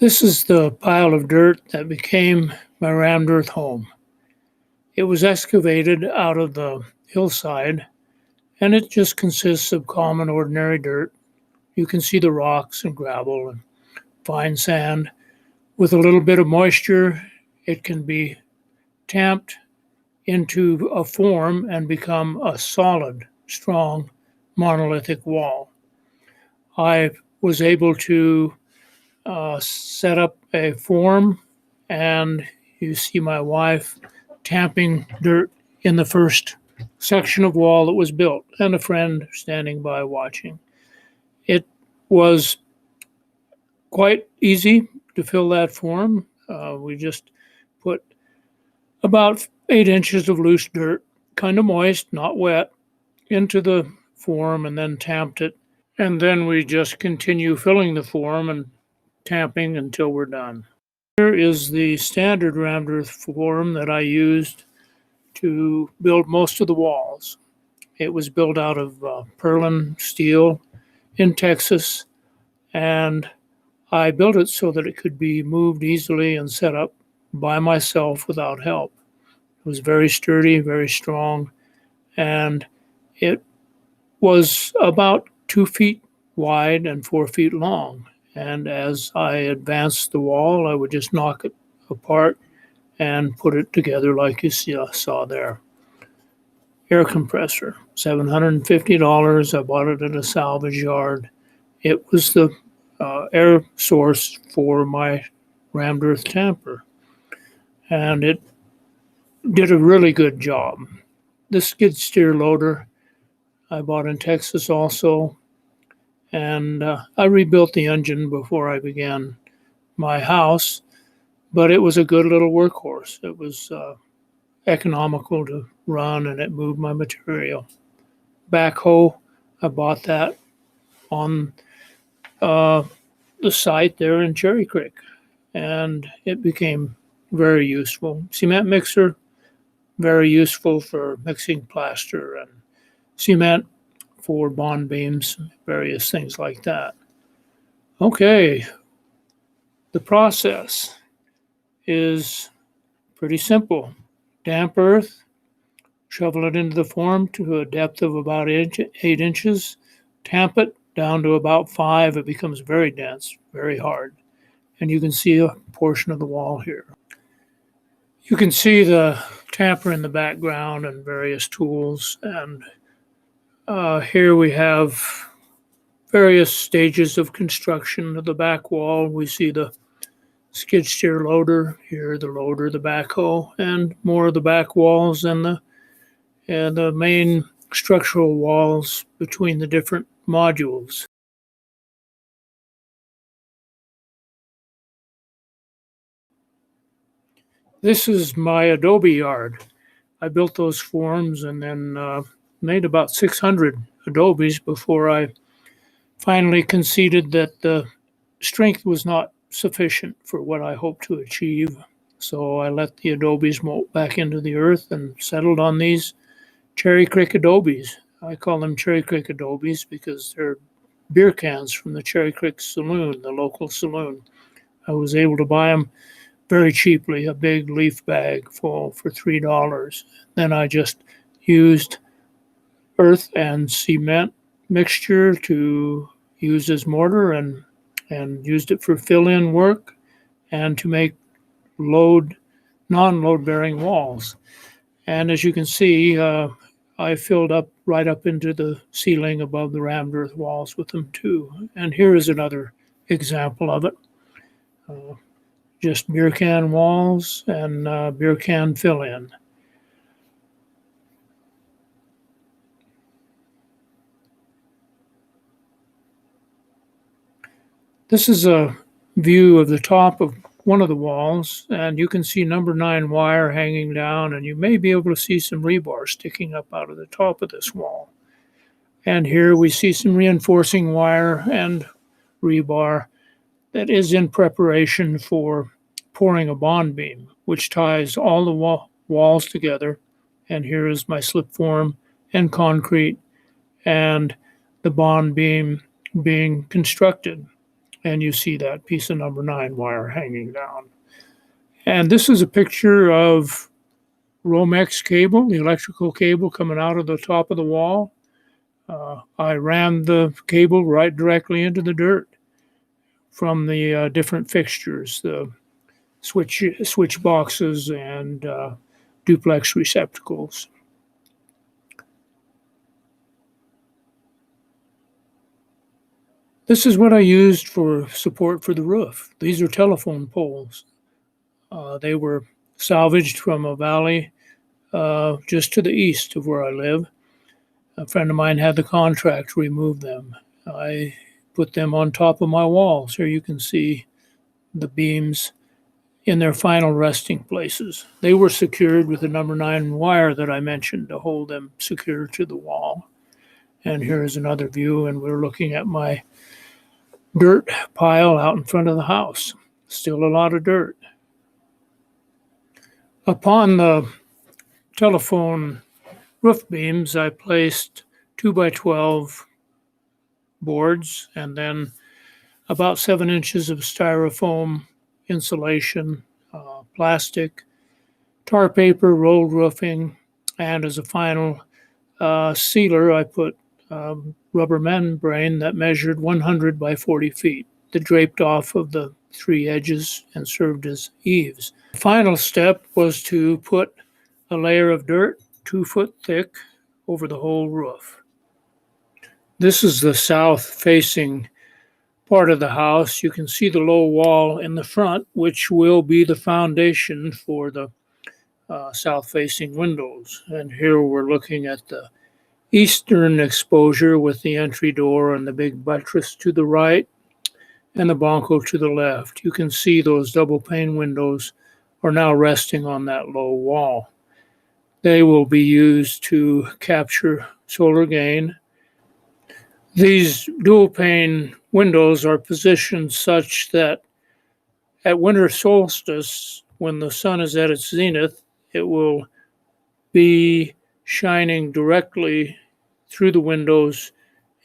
This is the pile of dirt that became my rammed earth home. It was excavated out of the hillside, and it just consists of common, ordinary dirt. You can see the rocks and gravel and fine sand. With a little bit of moisture, it can be tamped into a form and become a solid, strong, monolithic wall. I was able to set up a form, and you see my wife tamping dirt in the first section of wall that was built, and a friend standing by watching. It was quite easy to fill that form. We just put about 8 inches of loose dirt, kind of moist, not wet, into the form and then tamped it. And then we just continue filling the form and tamping until we're done. Here is the standard rammed earth form that I used to build most of the walls. It was built out of Pearland steel in Texas, and I built it so that it could be moved easily and set up by myself without help. It was very sturdy, very strong, and it was about 2 feet wide and 4 feet long. And as I advanced the wall, I would just knock it apart and put it together like you saw there. Air compressor, $750. I bought it at a salvage yard. It was the air source for my rammed earth tamper, and it did a really good job. The skid steer loader I bought in Texas also, and I rebuilt the engine before I began my house, but it was a good little workhorse. It was economical to run, and it moved my material. Backhoe, I bought that on the site there in Cherry Creek, and it became very useful. Cement mixer, very useful for mixing plaster and cement for bond beams, various things like that. Okay, the process is pretty simple. Damp earth, shovel it into the form to a depth of about 8 inches, tamp it down to about 5. It becomes very dense, very hard. And you can see a portion of the wall here. You can see the tamper in the background and various tools. And here we have various stages of construction of the back wall. We see the skid steer loader here, the loader, the backhoe, and more of the back walls and the main structural walls between the different modules. This is my adobe yard. I built those forms and then made about 600 adobes before I finally conceded that the strength was not sufficient for what I hoped to achieve. So I let the adobes molt back into the earth and settled on these Cherry Creek adobes. I call them Cherry Creek adobes because they're beer cans from the Cherry Creek Saloon, the local saloon. I was able to buy them very cheaply, a big leaf bag full for $3. Then I just used earth and cement mixture to use as mortar and used it for fill-in work and to make non-load bearing walls. And as you can see, I filled up right up into the ceiling above the rammed earth walls with them too. And here is another example of it. Just beer can walls and beer can fill-in. This is a view of the top of one of the walls, and you can see number 9 wire hanging down, and you may be able to see some rebar sticking up out of the top of this wall. And here we see some reinforcing wire and rebar that is in preparation for pouring a bond beam, which ties all the walls together. And here is my slip form and concrete and the bond beam being constructed. and you see that piece of number 9 wire hanging down. And this is a picture of Romex cable, the electrical cable coming out of the top of the wall. I ran the cable right directly into the dirt from the different fixtures, the switch boxes and duplex receptacles. This is what I used for support for the roof. These are telephone poles. They were salvaged from a valley just to the east of where I live. A friend of mine had the contract to remove them. I put them on top of my walls. Here you can see the beams in their final resting places. They were secured with the number 9 wire that I mentioned to hold them secure to the wall. And here is another view, and we're looking at my dirt pile out in front of the house. Still a lot of dirt. Upon the telephone roof beams, I placed 2x12 boards and then about 7 inches of styrofoam insulation, plastic, tar paper, rolled roofing, and as a final sealer, I put rubber membrane that measured 100 by 40 feet that draped off of the 3 edges and served as eaves. The final step was to put a layer of dirt 2 foot thick over the whole roof. This is the south-facing part of the house. You can see the low wall in the front, which will be the foundation for the south-facing windows. And here we're looking at the eastern exposure with the entry door and the big buttress to the right and the bonco to the left. You can see those double pane windows are now resting on that low wall. They will be used to capture solar gain. These dual pane windows are positioned such that at winter solstice, when the sun is at its zenith, it will be shining directly through the windows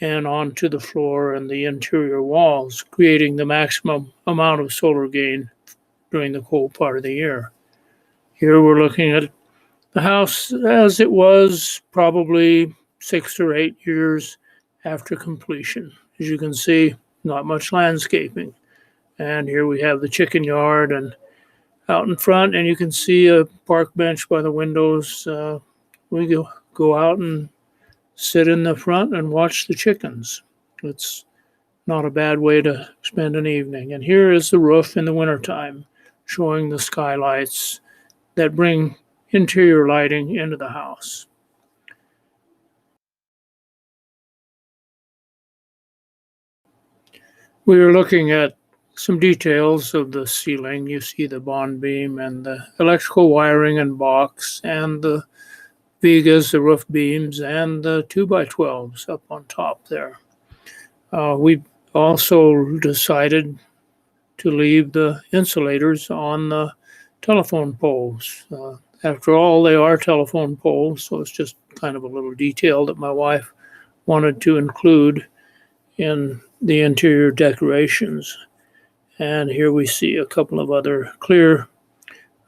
and onto the floor and the interior walls, creating the maximum amount of solar gain during the cold part of the year. Here we're looking at the house as it was probably 6 or 8 years after completion. As you can see, not much landscaping. And here we have the chicken yard and out in front, and you can see a park bench by the windows. We go out and sit in the front and watch the chickens. It's not a bad way to spend an evening. And here is the roof in the wintertime, showing the skylights that bring interior lighting into the house. We are looking at some details of the ceiling. You see the bond beam and the electrical wiring and box and the vigas, the roof beams, and the 2x12s up on top there. We also decided to leave the insulators on the telephone poles. After all, they are telephone poles, so it's just kind of a little detail that my wife wanted to include in the interior decorations. And here we see a couple of other clear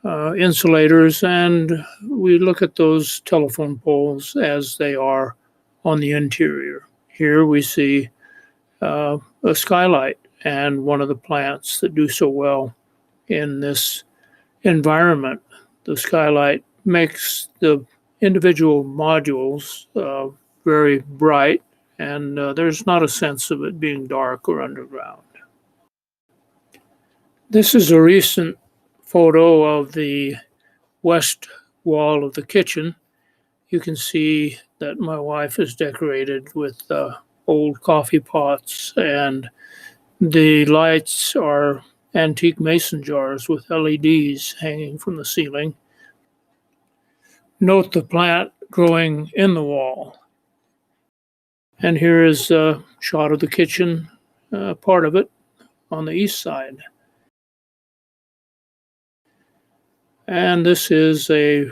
insulators, and we look at those telephone poles as they are on the interior. Here we see a skylight and one of the plants that do so well in this environment. The skylight makes the individual modules very bright, and there's not a sense of it being dark or underground. This is a recent photo of the west wall of the kitchen. You can see that my wife has decorated with old coffee pots, and the lights are antique mason jars with LEDs hanging from the ceiling. Note the plant growing in the wall. And here is a shot of the kitchen, part of it, on the east side. And this is a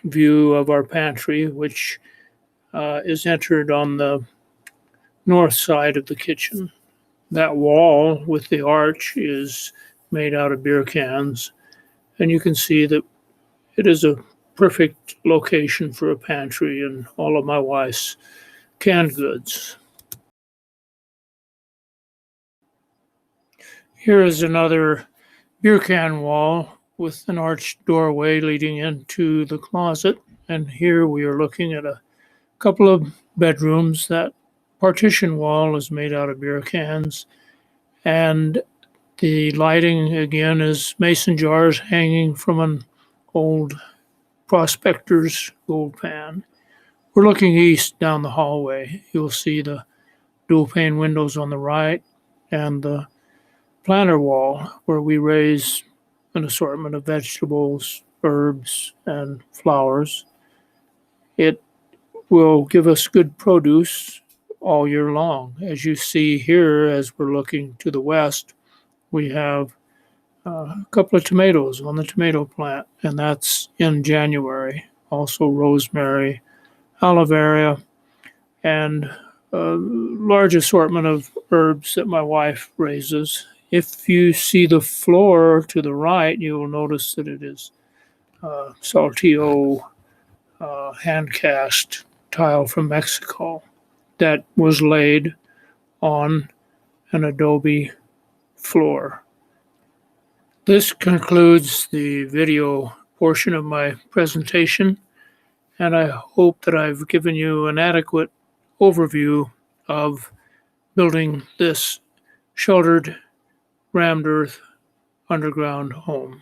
view of our pantry, which is entered on the north side of the kitchen. That wall with the arch is made out of beer cans, and you can see that it is a perfect location for a pantry and all of my wife's canned goods. Here is another beer can wall with an arched doorway leading into the closet. And here we are looking at a couple of bedrooms. That partition wall is made out of beer cans. And the lighting again is mason jars hanging from an old prospector's gold pan. We're looking east down the hallway. You'll see the dual pane windows on the right and the planter wall where we raise an assortment of vegetables, herbs, and flowers. It will give us good produce all year long. As you see here, as we're looking to the west, we have a couple of tomatoes on the tomato plant, and that's in January. Also, rosemary, aloe vera, and a large assortment of herbs that my wife raises. If you see the floor to the right, you will notice that it is Saltillo hand cast tile from Mexico that was laid on an adobe floor. This concludes the video portion of my presentation, and I hope that I've given you an adequate overview of building this sheltered rammed earth underground home.